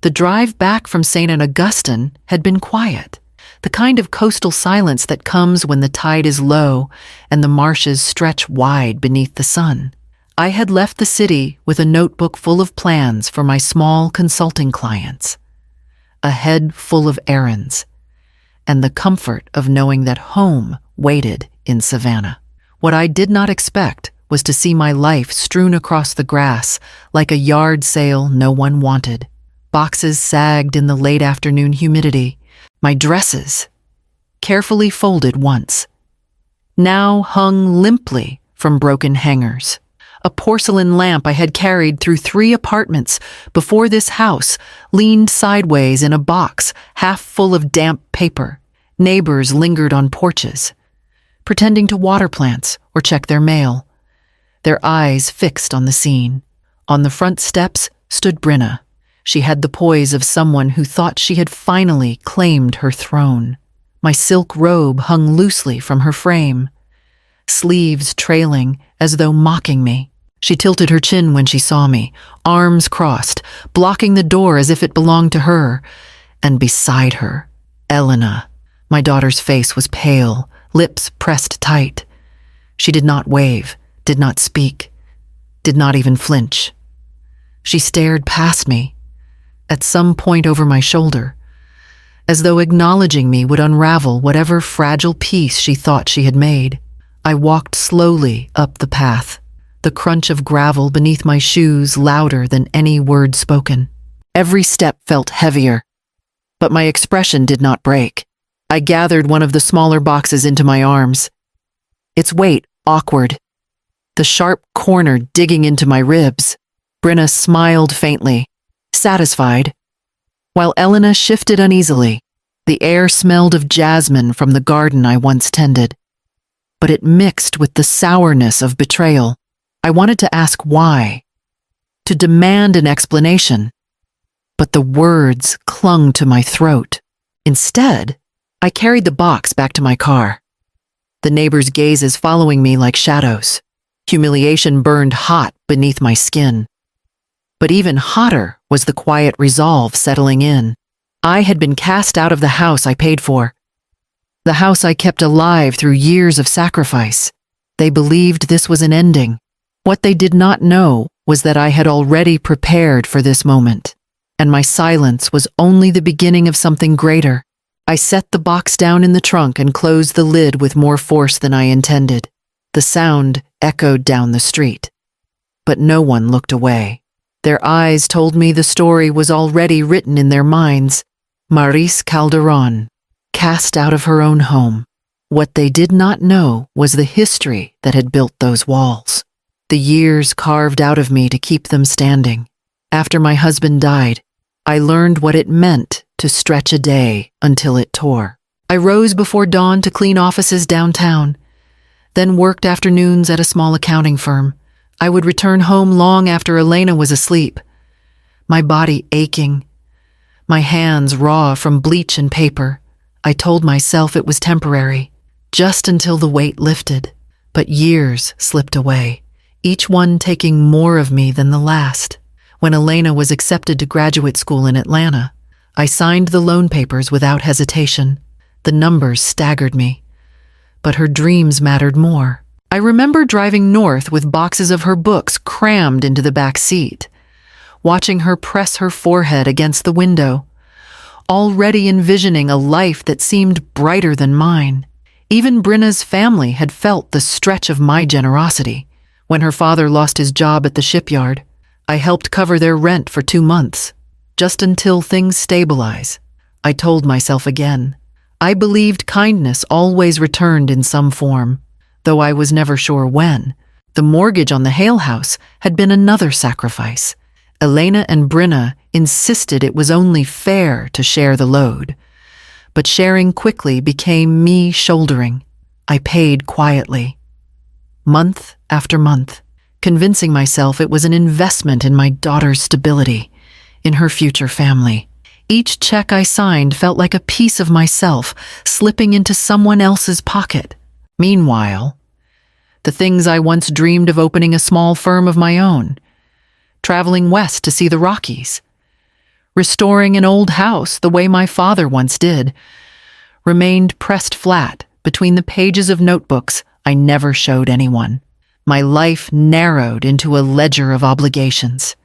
The drive back from St. Augustine had been quiet, the kind of coastal silence that comes when the tide is low and the marshes stretch wide beneath the sun. I had left the city with a notebook full of plans for my small consulting clients, a head full of errands, and the comfort of knowing that home waited in Savannah. What I did not expect was to see my life strewn across the grass like a yard sale no one wanted. Boxes sagged in the late afternoon humidity. My dresses, carefully folded once, now hung limply from broken hangers. A porcelain lamp I had carried through 3 apartments before this house leaned sideways in a box half full of damp paper. Neighbors lingered on porches, pretending to water plants or check their mail, their eyes fixed on the scene. On the front steps stood Brenna. She had the poise of someone who thought she had finally claimed her throne. My silk robe hung loosely from her frame, sleeves trailing as though mocking me. She tilted her chin when she saw me, arms crossed, blocking the door as if it belonged to her. And beside her, Elena. My daughter's face was pale, lips pressed tight. She did not wave, did not speak, did not even flinch. She stared past me, at some point over my shoulder, as though acknowledging me would unravel whatever fragile piece she thought she had made. I walked slowly up the path, the crunch of gravel beneath my shoes louder than any word spoken. Every step felt heavier, but my expression did not break. I gathered one of the smaller boxes into my arms, its weight awkward, the sharp corner digging into my ribs. Brenna smiled faintly, satisfied, while Elena shifted uneasily. The air smelled of jasmine from the garden I once tended, but it mixed with the sourness of betrayal. I wanted to ask why, to demand an explanation, but the words clung to my throat. Instead, I carried the box back to my car, the neighbors' gazes following me like shadows. Humiliation burned hot beneath my skin. But even hotter was the quiet resolve settling in. I had been cast out of the house I paid for, the house I kept alive through years of sacrifice. They believed this was an ending. What they did not know was that I had already prepared for this moment, and my silence was only the beginning of something greater. I set the box down in the trunk and closed the lid with more force than I intended. The sound echoed down the street, but no one looked away. Their eyes told me the story was already written in their minds. Maurice Calderon, cast out of her own home. What they did not know was the history that had built those walls, the years carved out of me to keep them standing. After my husband died, I learned what it meant to stretch a day until it tore. I rose before dawn to clean offices downtown, then worked afternoons at a small accounting firm. I would return home long after Elena was asleep, my body aching, my hands raw from bleach and paper. I told myself it was temporary, just until the weight lifted. But years slipped away, each one taking more of me than the last. When Elena was accepted to graduate school in Atlanta, I signed the loan papers without hesitation. The numbers staggered me, but her dreams mattered more. I remember driving north with boxes of her books crammed into the back seat, watching her press her forehead against the window, already envisioning a life that seemed brighter than mine. Even Brenna's family had felt the stretch of my generosity. When her father lost his job at the shipyard, I helped cover their rent for 2 months, just until things stabilize. I told myself again. I believed kindness always returned in some form, though I was never sure when. The mortgage on the Hale house had been another sacrifice. Elena and Brenna insisted it was only fair to share the load, but sharing quickly became me shouldering. I paid quietly, month after month, convincing myself it was an investment in my daughter's stability, in her future family. Each check I signed felt like a piece of myself slipping into someone else's pocket. Meanwhile, the things I once dreamed of, opening a small firm of my own, traveling west to see the Rockies, restoring an old house the way my father once did, remained pressed flat between the pages of notebooks I never showed anyone. My life narrowed into a ledger of obligations.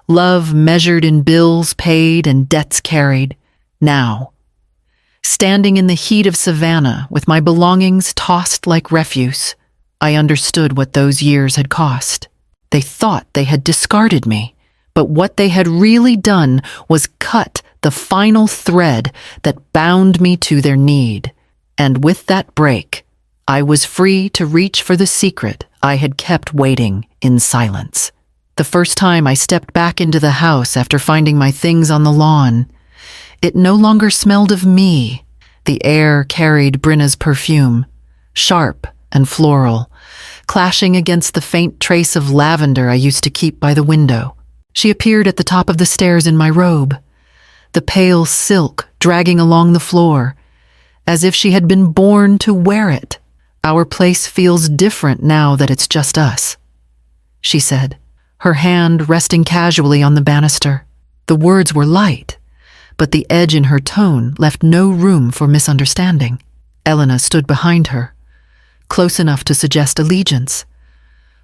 Love measured in bills paid and debts carried. Now, standing in the heat of Savannah with my belongings tossed like refuse, I understood what those years had cost. They thought they had discarded me, but what they had really done was cut the final thread that bound me to their need. And with that break, I was free to reach for the secret I had kept waiting in silence. The first time I stepped back into the house after finding my things on the lawn, it no longer smelled of me. The air carried Brenna's perfume, sharp and floral, clashing against the faint trace of lavender I used to keep by the window. She appeared at the top of the stairs in my robe, the pale silk dragging along the floor, as if she had been born to wear it. "Our place feels different now that it's just us," she said, her hand resting casually on the banister. The words were light, but the edge in her tone left no room for misunderstanding. Elena stood behind her, close enough to suggest allegiance,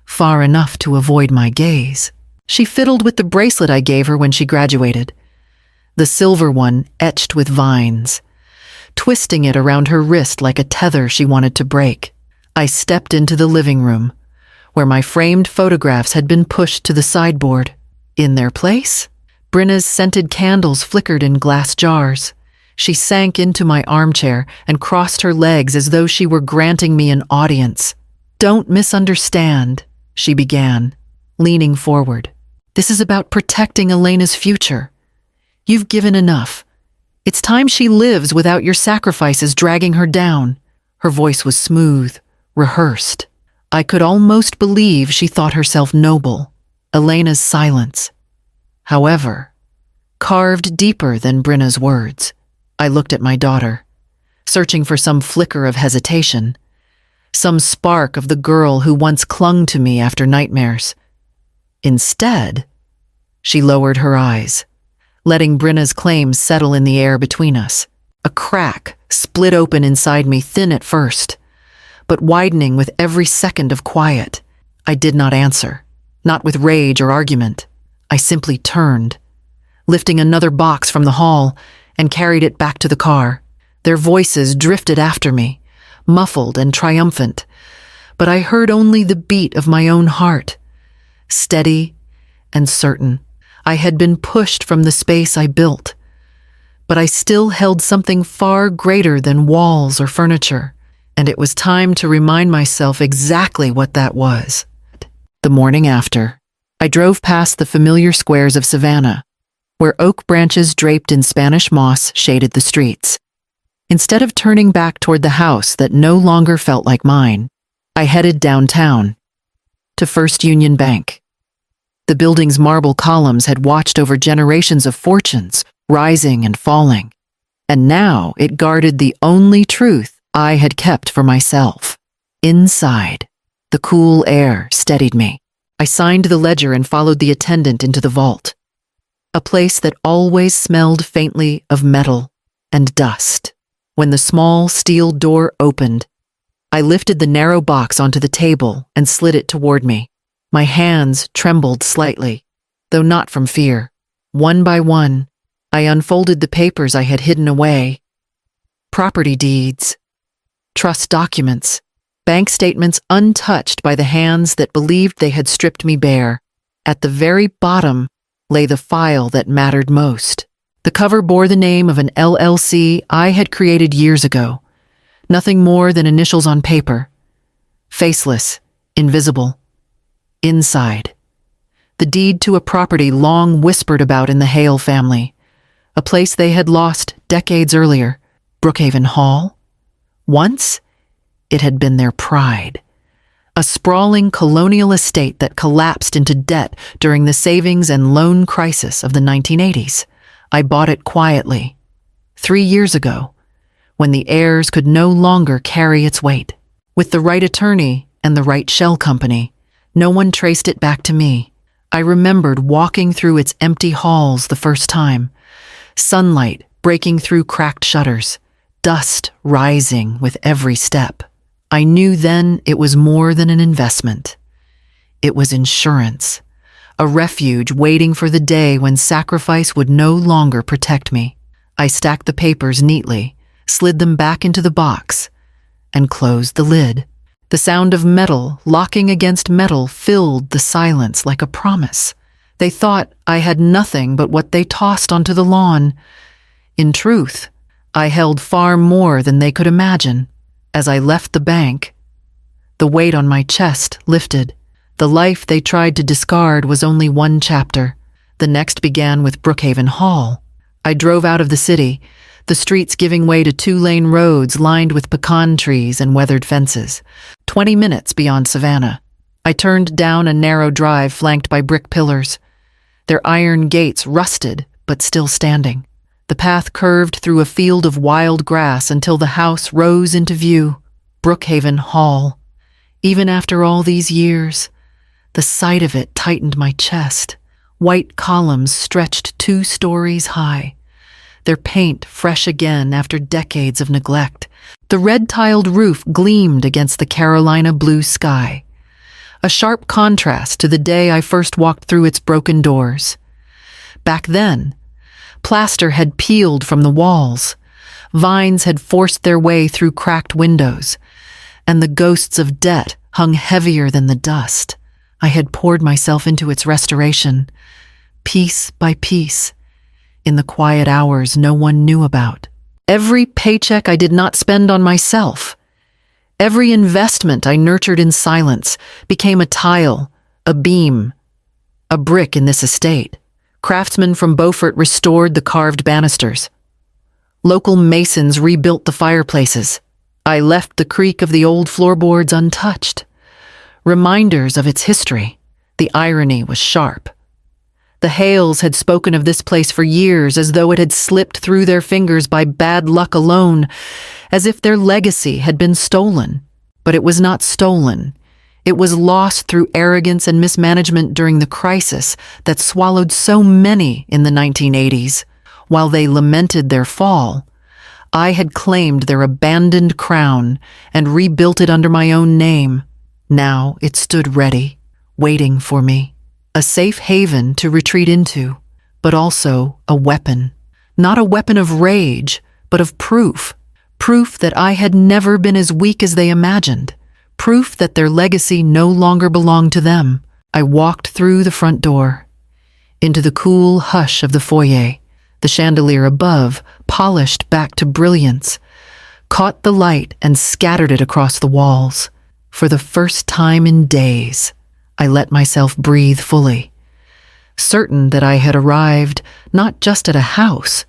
far enough to avoid my gaze. She fiddled with the bracelet I gave her when she graduated, the silver one etched with vines, twisting it around her wrist like a tether she wanted to break. I stepped into the living room, where my framed photographs had been pushed to the sideboard. In their place, Brenna's scented candles flickered in glass jars. She sank into my armchair and crossed her legs as though she were granting me an audience. "Don't misunderstand," she began, leaning forward. "This is about protecting Elena's future. You've given enough. It's time she lives without your sacrifices dragging her down." Her voice was smooth, rehearsed. I could almost believe she thought herself noble. Elena's silence, however, carved deeper than Brenna's words. I looked at my daughter, searching for some flicker of hesitation, some spark of the girl who once clung to me after nightmares. Instead, she lowered her eyes, letting Brenna's claims settle in the air between us. A crack split open inside me, thin at first, but widening with every second of quiet. I did not answer, not with rage or argument. I simply turned, lifting another box from the hall, and carried it back to the car. Their voices drifted after me, muffled and triumphant, but I heard only the beat of my own heart, steady and certain. I had been pushed from the space I built, but I still held something far greater than walls or furniture, and it was time to remind myself exactly what that was. The morning after, I drove past the familiar squares of Savannah, where oak branches draped in Spanish moss shaded the streets. Instead of turning back toward the house that no longer felt like mine, I headed downtown, to First Union Bank. The building's marble columns had watched over generations of fortunes, rising and falling, and now it guarded the only truth I had kept for myself. Inside, the cool air steadied me. I signed the ledger and followed the attendant into the vault, a place that always smelled faintly of metal and dust. When the small steel door opened, I lifted the narrow box onto the table and slid it toward me. My hands trembled slightly, though not from fear. One by one, I unfolded the papers I had hidden away. Property deeds, trust documents, bank statements untouched by the hands that believed they had stripped me bare. At the very bottom lay the file that mattered most. The cover bore the name of an LLC I had created years ago, nothing more than initials on paper, faceless, invisible. Inside, the deed to a property long whispered about in the Hale family, a place they had lost decades earlier, Brookhaven Hall. Once, it had been their pride, a sprawling colonial estate that collapsed into debt during the savings and loan crisis of the 1980s. I bought it quietly, 3 years ago, when the heirs could no longer carry its weight. With the right attorney and the right shell company, no one traced it back to me. I remembered walking through its empty halls the first time, sunlight breaking through cracked shutters, dust rising with every step. I knew then it was more than an investment. It was insurance, a refuge waiting for the day when sacrifice would no longer protect me. I stacked the papers neatly, slid them back into the box, and closed the lid. The sound of metal locking against metal filled the silence like a promise. They thought I had nothing but what they tossed onto the lawn. In truth, I held far more than they could imagine. As I left the bank, the weight on my chest lifted. The life they tried to discard was only one chapter. The next began with Brookhaven Hall. I drove out of the city, the streets giving way to two-lane roads lined with pecan trees and weathered fences, 20 minutes beyond Savannah. I turned down a narrow drive flanked by brick pillars, their iron gates rusted but still standing. The path curved through a field of wild grass until the house rose into view, Brookhaven Hall. Even after all these years, the sight of it tightened my chest. White columns stretched 2 stories high, their paint fresh again after decades of neglect. The red-tiled roof gleamed against the Carolina blue sky, a sharp contrast to the day I first walked through its broken doors. Back then, plaster had peeled from the walls, vines had forced their way through cracked windows, and the ghosts of debt hung heavier than the dust. I had poured myself into its restoration, piece by piece, in the quiet hours no one knew about. Every paycheck I did not spend on myself, every investment I nurtured in silence, became a tile, a beam, a brick in this estate. Craftsmen from Beaufort restored the carved banisters. Local masons rebuilt the fireplaces. I left the creak of the old floorboards untouched, reminders of its history. The irony was sharp. The Hales had spoken of this place for years as though it had slipped through their fingers by bad luck alone, as if their legacy had been stolen. But it was not stolen. It was lost through arrogance and mismanagement during the crisis that swallowed so many in the 1980s. While they lamented their fall, I had claimed their abandoned crown and rebuilt it under my own name. Now it stood ready, waiting for me. A safe haven to retreat into, but also a weapon. Not a weapon of rage, but of proof. Proof that I had never been as weak as they imagined. Proof that their legacy no longer belonged to them. I walked through the front door, into the cool hush of the foyer. The chandelier above, polished back to brilliance, caught the light and scattered it across the walls. For the first time in days, I let myself breathe fully, certain that I had arrived not just at a house,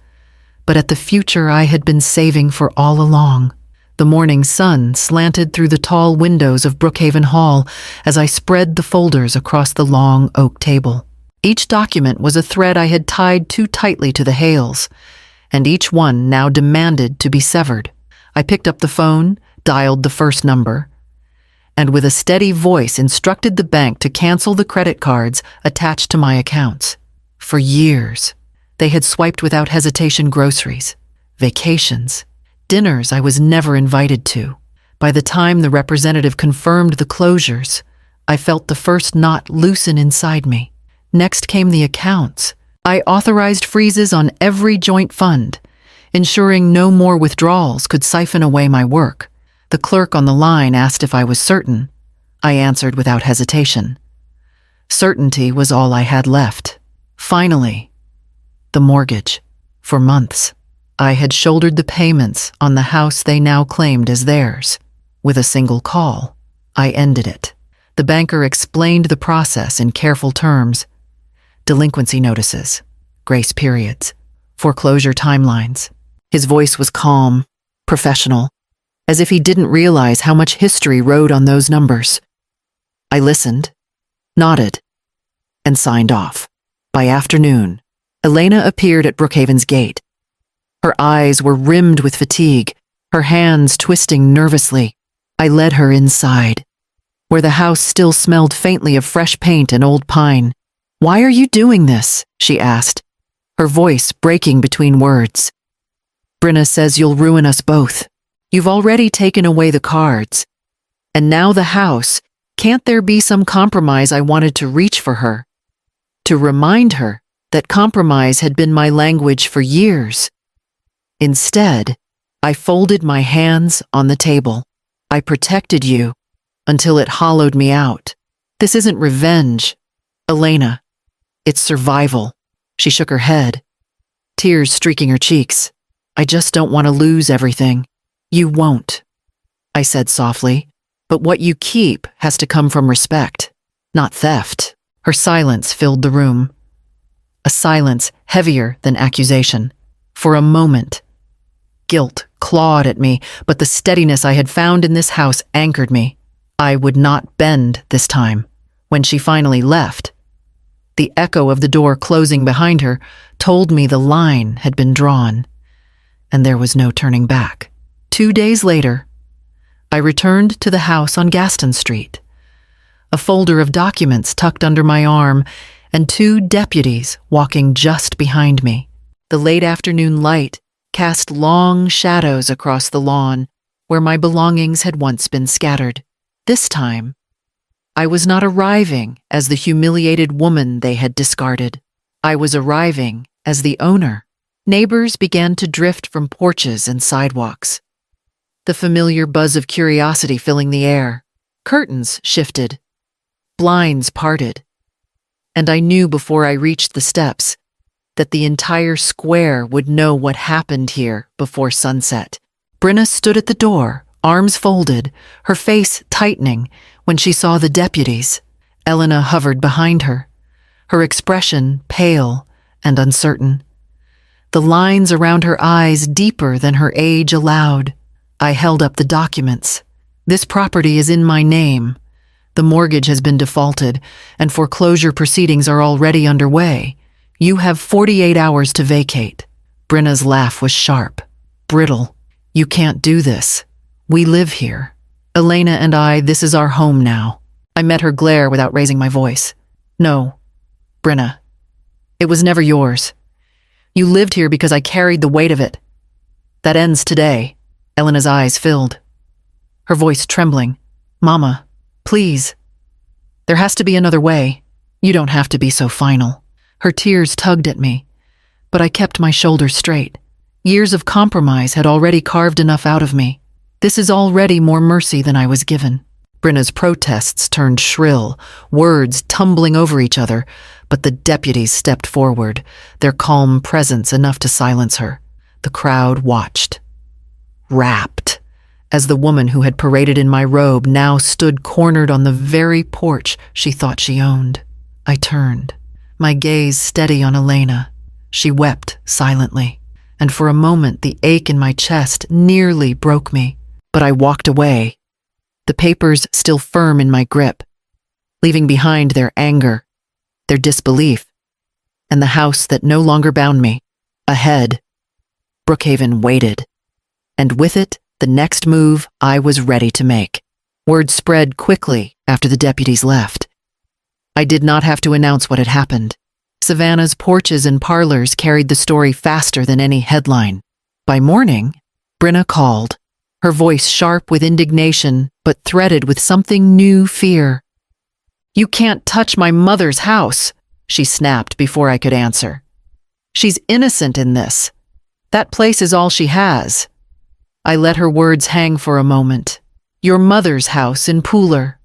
but at the future I had been saving for all along. The morning sun slanted through the tall windows of Brookhaven Hall as I spread the folders across the long oak table. Each document was a thread I had tied too tightly to the Hales, and each one now demanded to be severed. I picked up the phone, dialed the first number, and with a steady voice instructed the bank to cancel the credit cards attached to my accounts. For years, they had swiped without hesitation groceries, vacations, dinners I was never invited to. By the time the representative confirmed the closures, I felt the first knot loosen inside me. Next came the accounts. I authorized freezes on every joint fund, ensuring no more withdrawals could siphon away my work. The clerk on the line asked if I was certain. I answered without hesitation. Certainty was all I had left. Finally, the mortgage. For months, I had shouldered the payments on the house they now claimed as theirs. With a single call, I ended it. The banker explained the process in careful terms. Delinquency notices, grace periods, foreclosure timelines. His voice was calm, professional, as if he didn't realize how much history rode on those numbers. I listened, nodded, and signed off. By afternoon, Elena appeared at Brookhaven's gate. Her eyes were rimmed with fatigue, her hands twisting nervously. I led her inside, where the house still smelled faintly of fresh paint and old pine. "Why are you doing this?" she asked, her voice breaking between words. "Brenna says you'll ruin us both. You've already taken away the cards. And now the house. Can't there be some compromise?" I wanted to reach for her, to remind her that compromise had been my language for years. Instead, I folded my hands on the table. "I protected you until it hollowed me out. This isn't revenge, Elena. It's survival." She shook her head, tears streaking her cheeks. "I just don't want to lose everything." "You won't," I said softly, "but what you keep has to come from respect, not theft." Her silence filled the room, a silence heavier than accusation. For a moment, guilt clawed at me, but the steadiness I had found in this house anchored me. I would not bend this time. When she finally left, the echo of the door closing behind her told me the line had been drawn, and there was no turning back. 2 days later, I returned to the house on Gaston Street, a folder of documents tucked under my arm, and 2 deputies walking just behind me. The late afternoon light cast long shadows across the lawn where my belongings had once been scattered. This time, I was not arriving as the humiliated woman they had discarded. I was arriving as the owner. Neighbors began to drift from porches and sidewalks, the familiar buzz of curiosity filling the air. Curtains shifted, blinds parted, and I knew before I reached the steps that the entire square would know what happened here before sunset. Brenna stood at the door, arms folded, her face tightening when she saw the deputies. Elena hovered behind her, her expression pale and uncertain, the lines around her eyes deeper than her age allowed. I held up the documents. "This property is in my name. The mortgage has been defaulted, and foreclosure proceedings are already underway. You have 48 hours to vacate." Brenna's laugh was sharp, brittle. "You can't do this. We live here. Elena and I, this is our home now." I met her glare without raising my voice. "No, Brenna. It was never yours. You lived here because I carried the weight of it. That ends today." Elena's eyes filled, her voice trembling. "Mama, please. There has to be another way. You don't have to be so final." Her tears tugged at me, but I kept my shoulders straight. Years of compromise had already carved enough out of me. This is already more mercy than I was given. Brenna's protests turned shrill, words tumbling over each other, but the deputies stepped forward, their calm presence enough to silence her. The crowd watched, rapt, as the woman who had paraded in my robe now stood cornered on the very porch she thought she owned. I turned, my gaze steady on Elena. She wept silently, and for a moment the ache in my chest nearly broke me. But I walked away, the papers still firm in my grip, leaving behind their anger, their disbelief, and the house that no longer bound me. Ahead, Brookhaven waited, and with it, the next move I was ready to make. Word spread quickly after the deputies left. I did not have to announce what had happened. Savannah's porches and parlors carried the story faster than any headline. By morning, Brenna called, her voice sharp with indignation, but threaded with something new fear. "You can't touch my mother's house," she snapped before I could answer. "She's innocent in this. That place is all she has." I let her words hang for a moment. "Your mother's house in Pooler.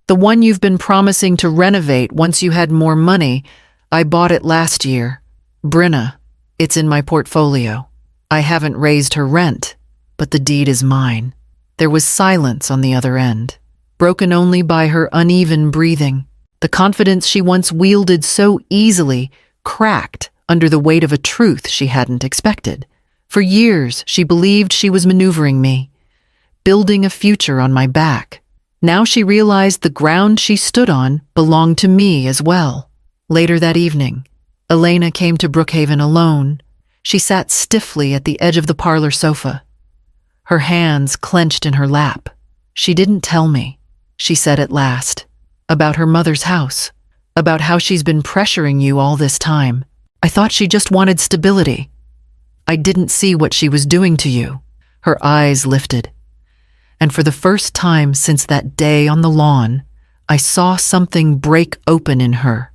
The one you've been promising to renovate once you had more money. I bought it last year. Brenna, it's in my portfolio. I haven't raised her rent, but the deed is mine." There was silence on the other end, broken only by her uneven breathing. The confidence she once wielded so easily cracked under the weight of a truth she hadn't expected. For years, she believed she was maneuvering me, building a future on my back. Now she realized the ground she stood on belonged to me as well. Later that evening, Elena came to Brookhaven alone. She sat stiffly at the edge of the parlor sofa, her hands clenched in her lap. "She didn't tell me," she said at last, "about her mother's house. about how she's been pressuring you all this time. I thought she just wanted stability. I didn't see what she was doing to you." Her eyes lifted. And for the first time since that day on the lawn, I saw something break open in her.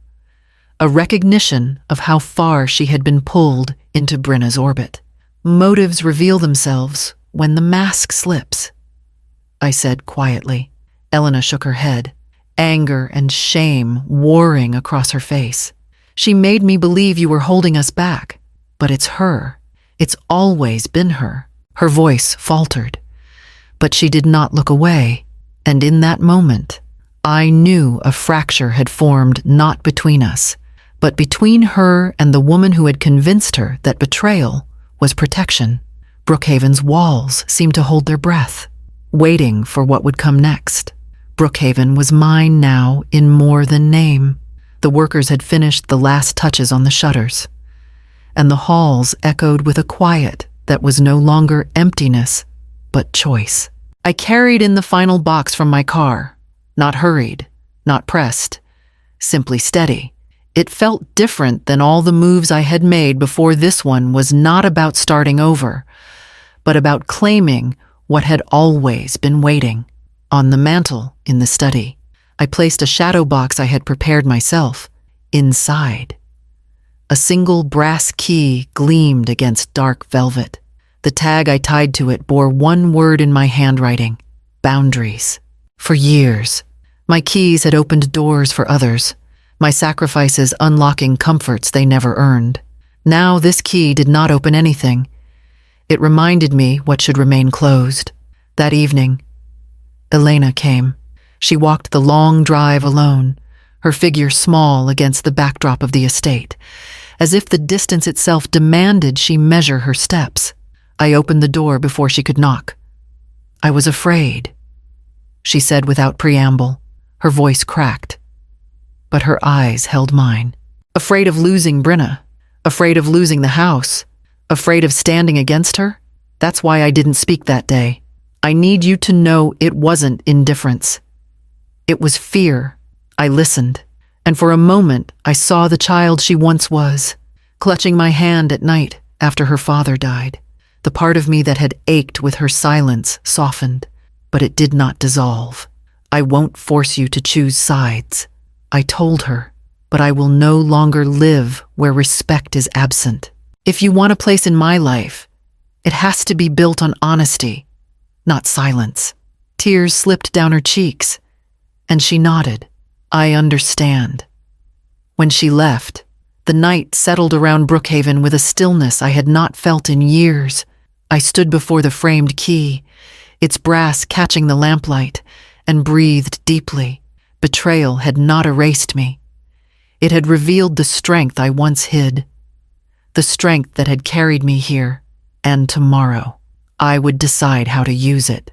A recognition of how far she had been pulled into Brenna's orbit. "Motives reveal themselves when the mask slips," I said quietly. Elena shook her head, anger and shame warring across her face. "She made me believe you were holding us back, but it's her. It's always been her." Her voice faltered, but she did not look away, and in that moment, I knew a fracture had formed not between us, but between her and the woman who had convinced her that betrayal was protection. Brookhaven's walls seemed to hold their breath, waiting for what would come next. Brookhaven was mine now in more than name. The workers had finished the last touches on the shutters, and the halls echoed with a quiet that was no longer emptiness, but choice. I carried in the final box from my car, not hurried, not pressed, simply steady. It felt different than all the moves I had made before. This one was not about starting over, but about claiming what had always been waiting. On the mantel in the study, I placed a shadow box I had prepared myself. Inside, a single brass key gleamed against dark velvet. The tag I tied to it bore one word in my handwriting: boundaries. For years, my keys had opened doors for others, my sacrifices unlocking comforts they never earned. Now this key did not open anything. It reminded me what should remain closed. That evening, Elena came. She walked the long drive alone, her figure small against the backdrop of the estate, as if the distance itself demanded she measure her steps. I opened the door before she could knock. "I was afraid," she said without preamble. Her voice cracked, but her eyes held mine. "Afraid of losing Brenna, afraid of losing the house, afraid of standing against her? That's why I didn't speak that day. I need you to know it wasn't indifference. It was fear." I listened, and for a moment I saw the child she once was, clutching my hand at night after her father died. The part of me that had ached with her silence softened, but it did not dissolve. "I won't force you to choose sides," I told her, "but I will no longer live where respect is absent. If you want a place in my life, it has to be built on honesty, not silence." Tears slipped down her cheeks, and she nodded. "I understand." When she left, the night settled around Brookhaven with a stillness I had not felt in years. I stood before the framed key, its brass catching the lamplight, and breathed deeply. Betrayal had not erased me. It had revealed the strength I once hid, the strength that had carried me here, and tomorrow I would decide how to use it.